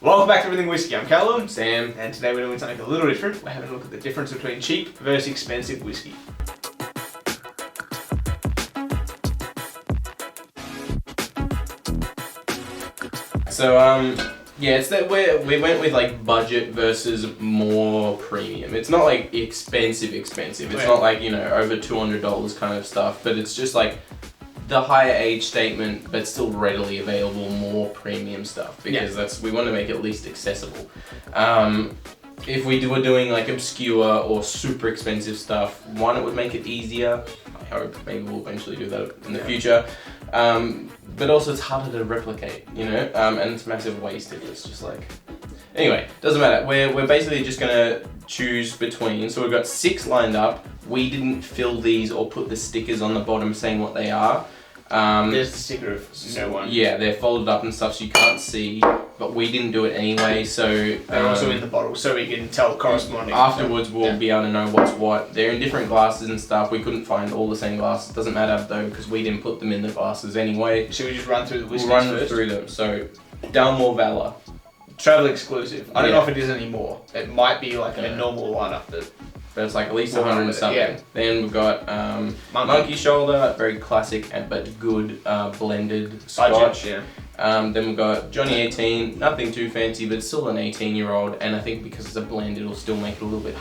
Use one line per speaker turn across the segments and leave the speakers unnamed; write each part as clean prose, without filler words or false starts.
Welcome back to Everything Whiskey. I'm Callum.
Sam.
And today we're doing something a little different. We're having a look at the difference between cheap versus expensive whiskey.
So, yeah, it's that we went with like budget versus more premium. It's not like expensive. It's not like, you know, over $200 kind of stuff, but it's just like the higher age statement, but still readily available, more premium stuff, because we want to make it least accessible. If we were doing like obscure or super expensive stuff, one, it would make it easier. I hope maybe we'll eventually do that in the future. But also it's harder to replicate, you know, and it's massive waste if it's just like... Anyway, doesn't matter. We're basically just gonna choose between, so we've got 6 lined up. We didn't fill these or put the stickers on the bottom saying what they are.
There's the sticker of no one.
Yeah, they're folded up and stuff so you can't see, but we didn't do it anyway, so...
They're also in the bottle, so we can tell corresponding.
Afterwards we'll be able to know what's what. They're in different glasses and stuff. We couldn't find all the same glasses. Doesn't matter though, because we didn't put them in the glasses anyway.
Should we just run through the whiskeys
We'll run
first?
through them. So, Dalmore Valor.
Travel exclusive. I don't know if it is anymore. It might be like a normal lineup,
but it's like at least 100 and something.
Yeah.
Then we've got Monkey Shoulder, very classic but good blended Scotch.
Yeah.
Then we've got Johnny 18, nothing too fancy, but still an 18-year-old, and I think because it's a blend, it'll still make it a little bit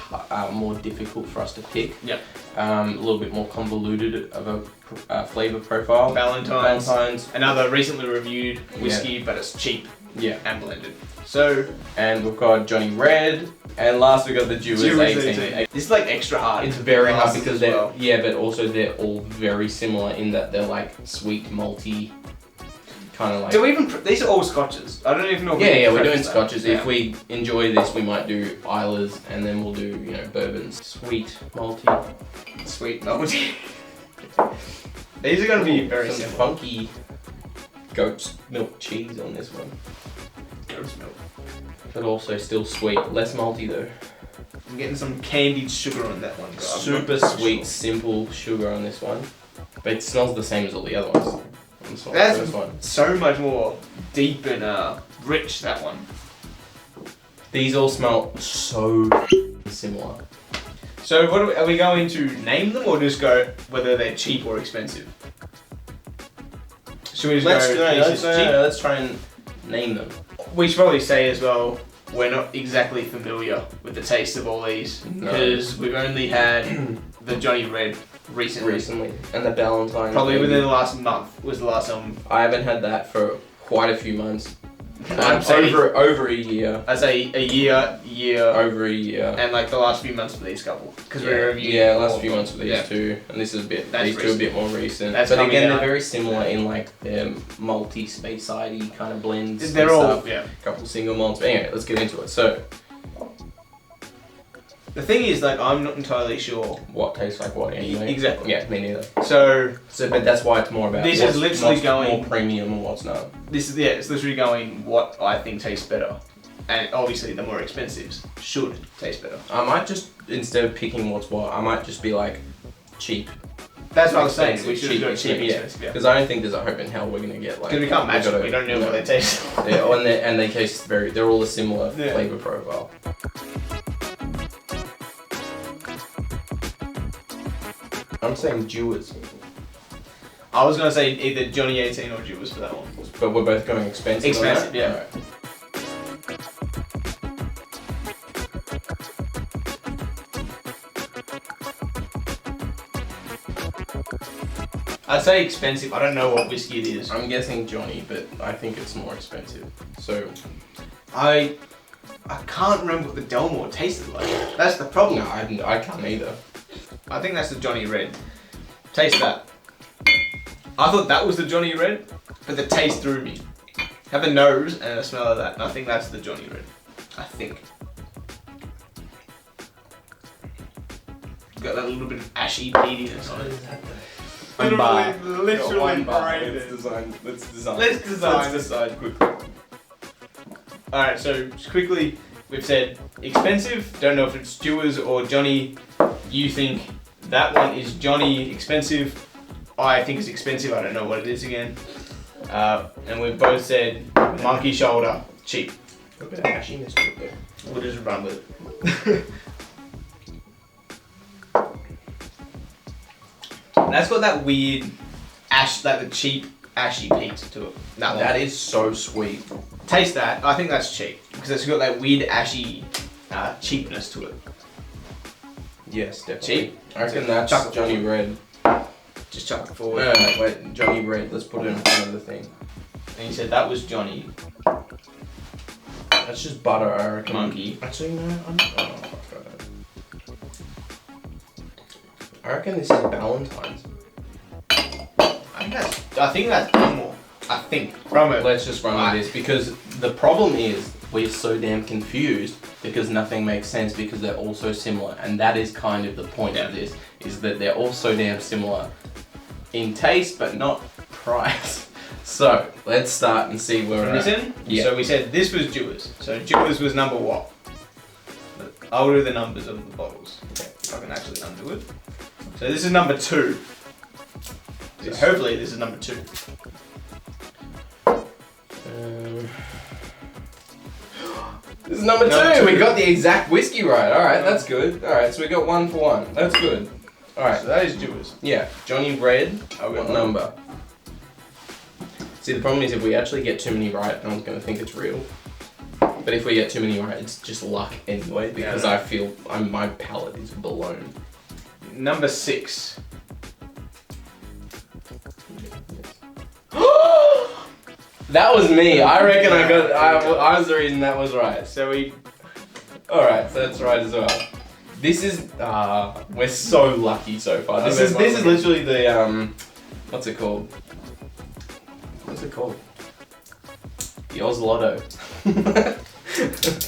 more difficult for us to pick.
Yep.
A little bit more convoluted of a flavour profile.
Valentine's. Another recently reviewed whiskey, but it's cheap.
Yeah.
And blended. So.
And we've got Johnny Red, and last we got the Dewars 18.
This is like extra hard.
It's very hard because but also they're all very similar in that they're like sweet, malty, kind of like...
Do we even... These are all Scotches. I don't even know if
we're doing Scotches. If we enjoy this, we might do Islays, and then we'll do, you know, bourbons. Sweet, malty.
Sweet, malty. These are going to be very
some funky goat's milk cheese on this one.
Goat's milk.
But also still sweet, less malty though.
I'm getting some candied sugar on that one.
Super sweet, simple sugar on this one. But it smells the same as all the other ones.
That's so much more deep and rich, that one.
These all smell so similar.
So what are we going to name them or just go whether they're cheap or expensive? Should we just
let's try and name them.
We should probably say as well, we're not exactly familiar with the taste of all these because we've only had the Johnny Red recently.
And the Valentine.
Probably within the last month was the last time.
I haven't had that for quite a few months.
I'm saying
over a year.
I say a year.
Over a year.
And like the last few months for these couple. Because we're reviewing.
Yeah, last few months for these two. And this is these two are a bit more recent.
But
again, they're very similar in like their multi Speyside-y kind of blends.
They're all,
a couple single malts. But anyway, let's get into it. So,
the thing is, like, I'm not entirely sure
what tastes like what anyway.
Exactly.
Yeah, me neither.
So,
but that's why it's more about
this is literally
what's
going
more premium and what's not.
This is it's literally going what I think tastes better, and obviously the more expensives should taste better.
I might just, instead of picking what's what, I might just be like cheap.
That's what I was saying. We should go cheap, expensive.
Because I don't think there's a hope in hell we're gonna get like.
Because we can't match it. We don't know what they taste.
and they taste they're all a similar flavor profile. I'm saying Dewars.
I was gonna say either Johnny 18 or Dewars for that one.
But we're both going expensive.
Expensive, yeah.
Right.
I'd say expensive. I don't know what whiskey it is.
I'm guessing Johnny, but I think it's more expensive. So
I can't remember what the Dalmore tasted like. That's the problem.
No, I can't either.
I think that's the Johnny Red. Taste that. I thought that was the Johnny Red, but the taste threw me. Have the nose and a smell of that, and I think that's the Johnny Red. I think. Got that little bit of ashy peatiness on it. Literally braided. Let's decide quickly. Alright, so just quickly, we've said expensive. Don't know if it's Dewars or Johnny. You think that one is Johnny expensive. I think it's expensive. I don't know what it is again. And we've both said Monkey Shoulder cheap.
A bit of ashiness to it there.
We'll just run with it. That's got that weird ash, like the cheap ashy peat to it.
That is so sweet.
Taste that. I think that's cheap because it's got that weird ashy cheapness to it.
Yes, definitely.
Cheap.
I reckon that's
Chuck it
Johnny Red.
Just chuck it forward.
No, wait, Johnny Red. Let's put it in front of the thing.
And you said that was Johnny
That's just butter, I reckon.
Monkey.
Actually, no. I reckon this is Valentine's.
I think that's normal. I think. From it.
Let's just run with this because the problem is we're so damn confused because nothing makes sense because they're all so similar, and that is kind of the point of this, is that they're all so damn similar in taste but not price. So let's start and see where we're at.
Listen.
Yeah.
So we said this was Dewar's. So Dewar's was number what? I'll do the numbers of the bottles. Okay. If I can actually undo it. So this is number 2. So hopefully this is number 2.
This is number two. We got the exact whiskey right. Alright, that's good. Alright, so we got 1 for 1. That's good. Alright.
So that is Dewar's.
Yeah, Johnny Red.
I'll
What number? See, the problem is if we actually get too many right, no one's going to think it's real. But if we get too many right, it's just luck anyway, because I feel my palate is blown.
Number 6.
That was me. I reckon I was the reason that was right.
So we...
Alright, so that's right as well. This is, we're so lucky so far. This is literally the, what's it called? What's it called? The Oz Lotto. I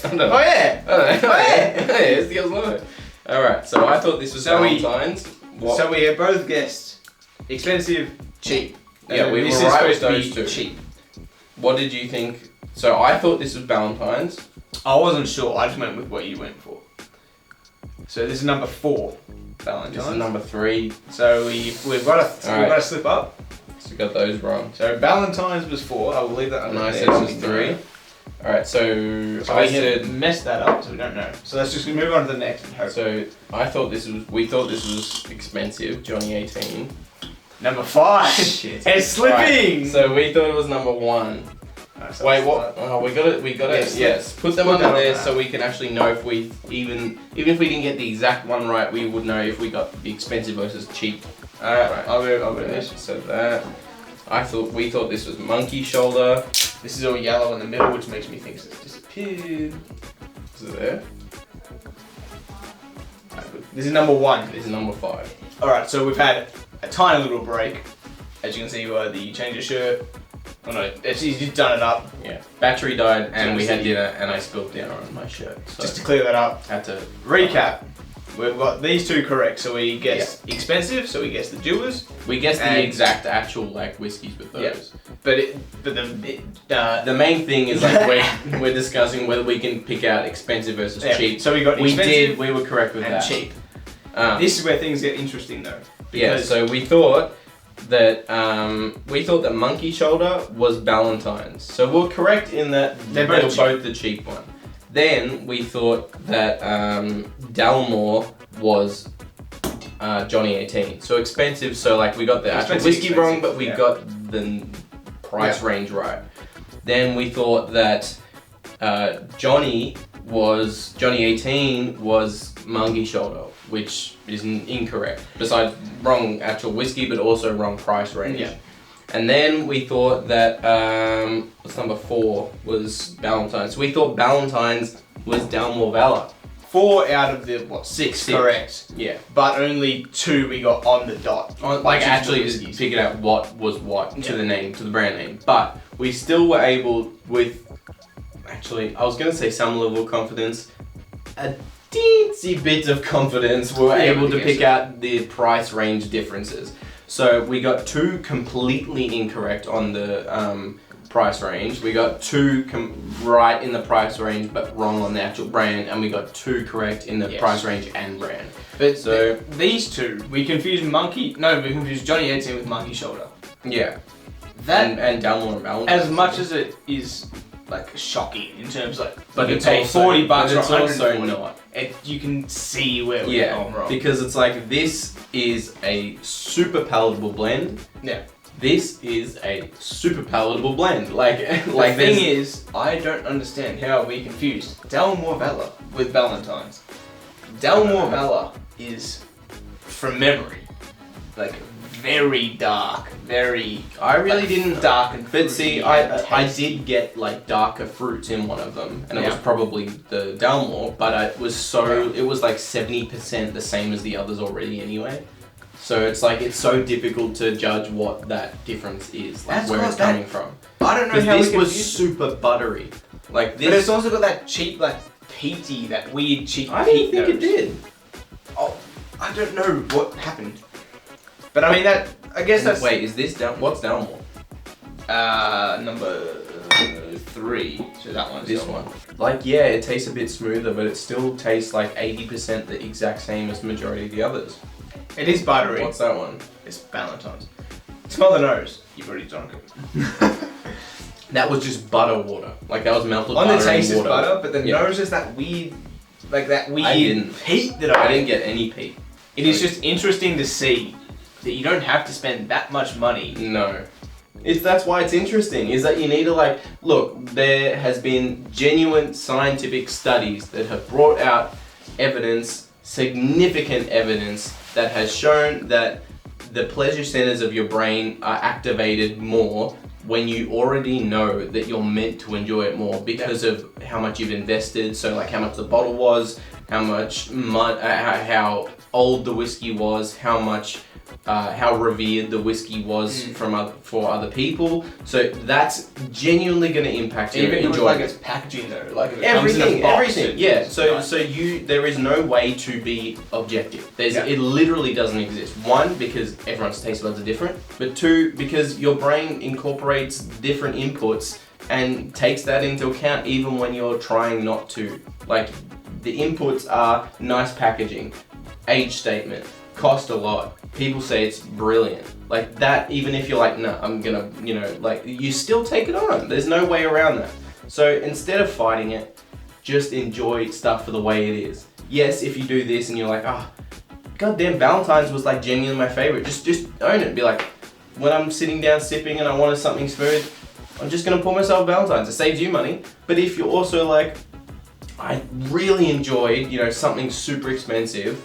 don't know.
Oh yeah!
It's the Oz Lotto. Alright, so I thought this was Valentine's.
So we have both guessed expensive, cheap.
Yeah, we
this
were
is
right with
supposed to
those
be
two.
cheap.
What did you think? So I thought this was Valentine's.
I wasn't sure. I just went with what you went for. So this is number 4, Valentine's.
This is number 3.
So we've got to slip up.
So we got those wrong.
So Valentine's was 4. I will leave that.
And I said this was 3. Alright, so I said
messed that up, so we don't know. So let's just move on to the next and hope.
So we thought this was expensive, Johnny 18.
Number 5.
Shit.
It's slipping.
Right, so we thought it was number 1.
So
wait, what? Oh, we got it. Yes, put them under there so we can actually know if we even if we didn't get the exact one right, we would know if we got the expensive versus cheap.
Alright, I'll go this.
So that we thought this was monkey shoulder.
This is all yellow in the middle, which makes me think it's disappeared.
Is it there?
This is number 1.
This is number 5.
Alright, so we've had a tiny little break. As you can see, the change of shirt. Oh no, you've done it up.
Yeah. Battery died and we had dinner and I spilled dinner on my shirt. So
just to clear that up.
Had to
recap. We've got these 2 correct, so we guessed expensive, so we guessed the Dewar's.
We guessed the exact actual whiskies with those.
Yeah. But
the main thing is we're discussing whether we can pick out expensive versus cheap.
So we got expensive.
We were correct with
and
that.
Cheap. This is where things get interesting though.
Yeah. So we thought that monkey shoulder was Valentine's. So we're correct in that they were both the cheap one. Then we thought that Dalmore was Johnny 18. So expensive, so we got the actual whiskey wrong, but we got the price range right. Then we thought that Johnny 18 was monkey shoulder, which is incorrect. Besides wrong actual whiskey, but also wrong price range.
Yeah.
And then we thought that, what's number 4 was Valentine's. So we thought Valentine's was Dalmore Valor.
4 out of the, 6 correct.
Yeah.
But only 2 we got on the dot.
Actually just figured out what was what to the name, to the brand name. But we still were able actually, I was going to say some level of confidence, a teensy bit of confidence, we were able to pick out the price range differences. So we got 2 completely incorrect on the price range. We got 2 right in the price range but wrong on the actual brand, and we got 2 correct in the price range and brand.
But so these 2, we confused we confused Johnny 18 with monkey shoulder.
Yeah.
That
and Dalmore and Valentine's.
As much as it is like shocking in terms of like,
But
you
it's
pay
also,
$40
but
or
it's also
140.
not.
You can see where we're
Yeah,
going wrong.
because it's like this is a super palatable blend.
Yeah.
This is a super palatable blend. Like
The thing is, I don't understand how we confused Dalmore Vela with Valentine's. Dalmore Vela is, from memory, like very dark, very.
I really didn't.
Dark and fruity.
But see, I did get like darker fruits in one of them, and it was probably the Dalmore. But it was it was like 70% the same as the others already anyway. So it's like it's so difficult to judge what that difference is, like where it's coming from.
I don't know
Because
how
this
we
was
confused
super buttery, like this.
But it's also got that cheap, like peaty, that weird cheap.
I didn't think
nose.
it did.
Oh, I don't know what happened. But I mean I guess that's.
Wait, is this what's Dalmore?
Number 3. So that one's
This one. Like, yeah, it tastes a bit smoother, but it still tastes like 80% the exact same as the majority of the others.
It is buttery.
What's that one?
It's Valentine's. Smell the nose. You've already drunk it.
That was just butter water. Like, that was melted
On
butter
the taste
and
is
water.
butter, but the nose is that weird, like that weird peat that
I didn't get any peat.
It is just interesting to see that you don't have to spend that much money.
No. That's why it's interesting, is that you need to like, look, there has been genuine scientific studies that have brought out evidence, significant evidence, that has shown that the pleasure centers of your brain are activated more when you already know that you're meant to enjoy it more because of how much you've invested. So like how much the bottle was, how much how old the whiskey was, how revered the whiskey was for other people. So that's genuinely going to impact your
Even
enjoyment.
like its packaging though, like if it comes in a
Everything,
box,
everything. Yeah.
it's
So
nice.
there is no way to be objective. It literally doesn't exist. One, because everyone's taste buds are different, but two, because your brain incorporates different inputs and takes that into account even when you're trying not to. Like the inputs are nice packaging, age statement, cost a lot. People say it's brilliant. Like that, even if you're like, nah, I'm gonna, like you still take it on. There's no way around that. So instead of fighting it, just enjoy stuff for the way it is. Yes, if you do this and you're like, goddamn, Valentine's was like genuinely my favorite. Just own it. Be like, when I'm sitting down sipping and I wanted something smooth, I'm just gonna pour myself Valentine's. It saves you money. But if you're also like, I really enjoyed, something super expensive,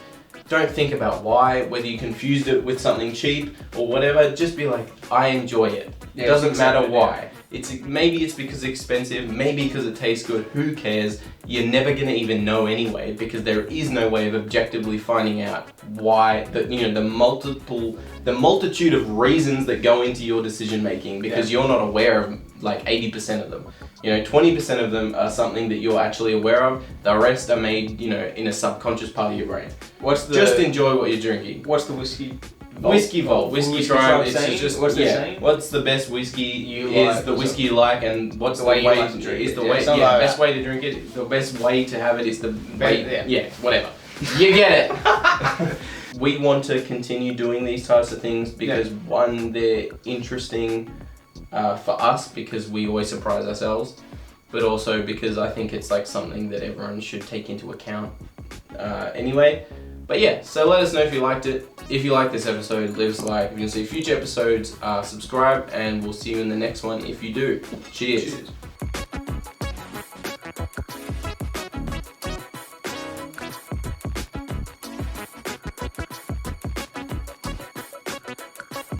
don't think about why, whether you confused it with something cheap or whatever. Just be like, I enjoy it. It doesn't matter why. Maybe it's because it's expensive, maybe because it tastes good, who cares? You're never gonna even know anyway, because there is no way of objectively finding out why, the multitude of reasons that go into your decision making, because you're not aware of like 80% of them. 20% of them are something that you're actually aware of. The rest are made, in a subconscious part of your brain. Just enjoy what you're drinking.
What's the whiskey?
Whiskey Vault, Whiskey Tribe. It's just
what's the saying?
What's the best whiskey you
like,
is the whiskey you like, and what's the way
you like to drink
is
it.
the
Yeah,
way
something like
best
that.
way to drink it. The best way to have it is the way.
Yeah.
Whatever. You get it. We want to continue doing these types of things because one, they're interesting for us because we always surprise ourselves, but also because I think it's like something that everyone should take into account anyway. But yeah, so let us know if you liked it. If you like this episode, leave us a like. If you want to see future episodes, subscribe, and we'll see you in the next one if you do. Cheers.